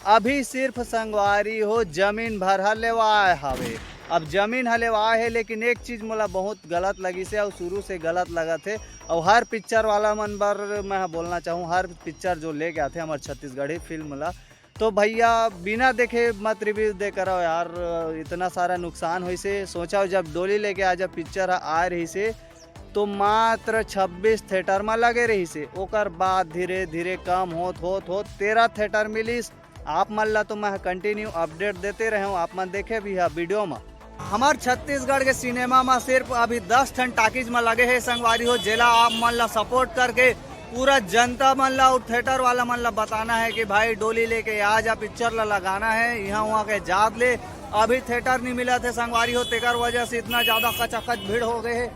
अभी सिर्फ संगवारी हो जमीन भर हलेवाए हवे। अब जमीन हलेवाए है, लेकिन एक चीज़ मोला बहुत गलत लगी से और शुरू से गलत लगा थे। और हर पिक्चर वाला मन बर मैं बोलना चाहूँ, हर पिक्चर जो ले गया थे हमारे छत्तीसगढ़ी फिल्म ला, तो भैया बिना देखे मत रिव्यू दे करो यार। इतना सारा नुकसान हुई से सोचा जब डोली लेके आज पिक्चर आ रही से तो मात्र 26 थिएटर में लगे रही से। ओकर बाद धीरे धीरे कम होत 13 थिएटर मिलीस। आप मन ला तो मैं कंटिन्यू अपडेट देते रहे हूँ, आप मन देखे भी है वीडियो में। हमार छत्तीसगढ़ के सिनेमा में सिर्फ अभी 10 ठन टाकीज में लगे है संगवारी हो, जेला आप मन ला सपोर्ट करके पूरा जनता मन ला और थिएटर वाला मन ला बताना है कि भाई डोली लेके आ जा, पिक्चर ला लगाना है यहाँ वहाँ के जात ले। अभी थिएटर नहीं मिला थे संगवारी हो, तेकर वजह से इतना ज़्यादा कचाकच भीड़ हो गए है।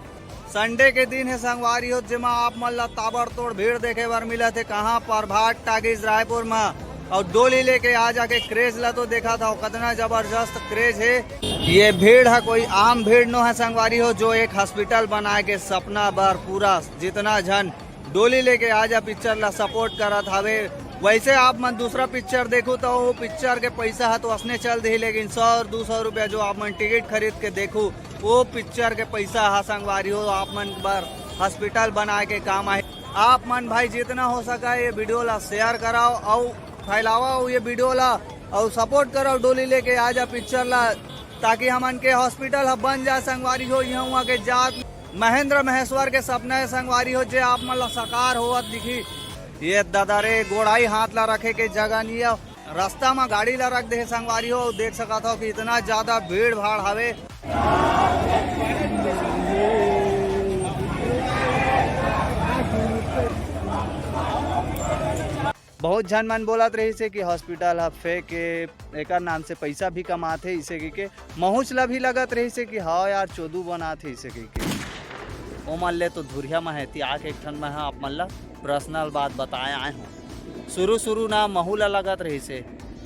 संडे के दिन है संगवारी हो, जिमा आप मन ला ताबड़तोड़ भीड़ देखे बार मिला थे कहाँ पर भाट टाकीज रायपुर में। और डोली लेके आ जाके क्रेज ला तो देखा था कितना जबरदस्त क्रेज है। ये भीड़ है कोई आम भीड़ नो है संगवारी हो, जो एक हॉस्पिटल बनाए के सपना बार पूरा जितना जन डोली लेके आ जा पिक्चर ला सपोर्ट करत हवे। वैसे आप मन दूसरा पिक्चर देखो तो वो पिक्चर के पैसा है तो असने चल दी, लेकिन 100 और 200 रुपया जो आप मन टिकट खरीद के देखो वो पिक्चर के पैसा है संगवारी हो। आप मन बार हॉस्पिटल बनाए के काम आए। आप मन भाई जितना हो सका ये वीडियो ला शेयर कराओ और फैलाओ ये वीडियो ला और सपोर्ट करो डोली लेके आ जा पिक्चर ला, ताकि हमन के हॉस्पिटल बन जाए संगवारी हो। यहाँ वहाँ के जात महेंद्र महेश्वर के सपना है संगवारी हो, जे आप मन ला साकार होवत दिखी। ये दादा रे गोड़ाई हाथ ला रखे के जगह नहीं है, रास्ता में गाड़ी ला रख दे संगवारी हो। देख सका था कि इतना ज्यादा भीड़ भाड़ हवे। बहुत झन मन बोलत रही से कि हॉस्पिटल है फेक एक नाम से पैसा भी कमाते इसे के महूच ला भी लगत रही से कि हाँ यार चोदू बनाते इसे के ओ मन ले तो धुरिया में है आके एक ठन में आप मन ला पर्सनल बात बताए आए हूँ। शुरू ना महू ला लगत रही से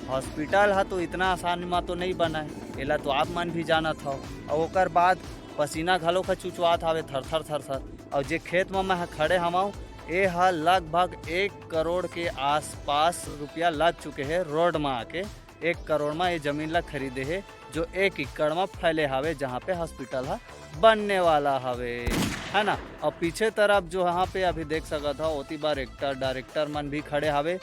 हॉस्पिटल है तो इतना आसान में तो नहीं बना है, एला तो आप मन भी जानत हो। और ओकर बाद पसीना घलो का चुचवात हवे थर थर। और जे खेत में मैं खड़े हमाऊँ ये हा लगभग 1 करोड़ के आसपास रुपया लग चुके हैं रोड में आके। 1 करोड़ में ये जमीन ला खरीदे है जो 1 एकड़ में फैले हवे, जहाँ पे हॉस्पिटल है बनने वाला हवे, है ना। और पीछे तरफ जो यहाँ पे अभी देख सका था ओती बार एक्टर डायरेक्टर मन भी खड़े हवे।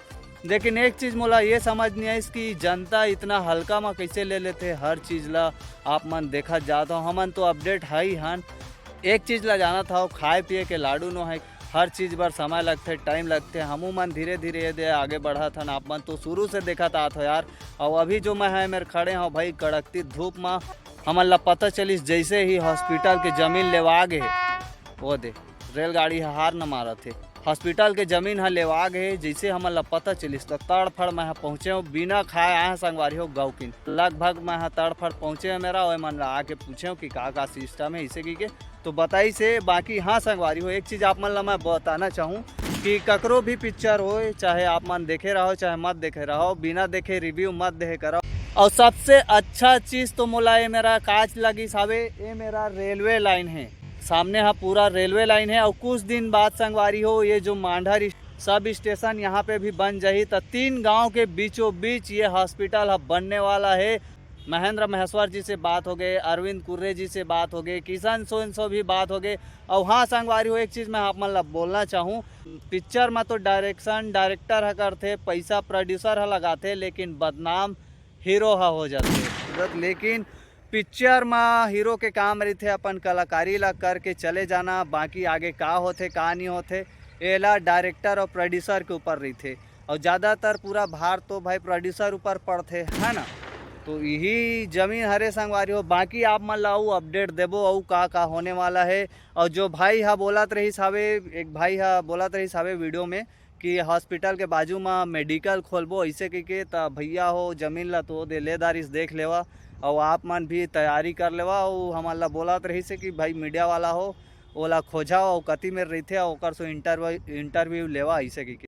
लेकिन एक चीज़ मोला ये समझ नहीं आई इसकी जनता इतना हल्का में कैसे ले लेते हर चीज़ ला। आप मन देखा जाता हो, हमन तो अपडेट है ही हन। एक चीज़ ला जाना था खाए पिए के लाडू नो है, हर चीज़ पर समय लगते टाइम लगते। हमू मन धीरे धीरे ये आगे बढ़ा था ना, आप मन तो शुरू से देखा था तो यार। और अभी जो मैं है मेरे खड़े हूँ भाई कड़कती धूप में, हमन ला पता चलिस जैसे ही हॉस्पिटल के जमीन लेवा गए वो दे रेलगाड़ी हार न मारा थे। हॉस्पिटल के जमीन लेवा गए जैसे हमन ला पता चलिस तो तड़फड़ मैं पहुँचे हूँ, बिना खाए आए संगवारी हो गाँव लगभग मैं तड़फड़ पहुँचे मेरा। वही मन ला आके पूछे कि का सिस्टम है इसे की तो बताई से। बाकी हाँ संगवारी हो एक चीज़ आप मन ला मैं बताना चाहूँ कि ककरो भी पिक्चर हो चाहे आप मन देखे रहो चाहे मत देखे रहो, बिना देखे रिव्यू मत देखे करो। और सबसे अच्छा चीज़ तो मोला ये मेरा कांच लगी सावे, ये मेरा रेलवे लाइन है सामने है, पूरा रेलवे लाइन है। और कुछ दिन बाद संगवारी हो ये जो मांडर सब स्टेशन यहाँ पे भी बन जाही तो 3 गांव के बीचों बीच ये हॉस्पिटल बनने वाला है। महेंद्र महेश्वर जी से बात हो गए, अरविंद कुर्रे जी से बात हो गई, किशन सोनसो भी बात हो गए। और हाँ संगवारी हो एक चीज़ मैं आप मन ला बोलना चाहूँ, पिक्चर में तो डायरेक्शन डायरेक्टर है करते, पैसा प्रोड्यूसर है लगाते, लेकिन बदनाम हीरो है हो जाते। लेकिन पिक्चर में हीरो के काम रही थे अपन कलाकारी ला करके चले जाना, बाकी आगे का होते का नहीं होते एला डायरेक्टर और प्रोड्यूसर के ऊपर रही थे। और ज़्यादातर पूरा भार तो भाई प्रोड्यूसर ऊपर पड़ते है ना। तो यही जमीन हरे संगवारी हो। बाकी आप मन लाऊ अपडेट देबो और का होने वाला है। और जो भाई हा बोलत रही सावे, एक भाई हा बोलत रही सावे वीडियो में कि हॉस्पिटल के बाजू में मेडिकल खोलबो ऐसे के तो भैया हो जमीन ला तो दे लेदारिस देख लेवा और आप मन भी तैयारी कर लेवा। और हमारा बोलत रही से कि भाई मीडिया वाला हो ओला खोजा और कति में रही थे और सो इंटरव्यू लेवा ऐसे की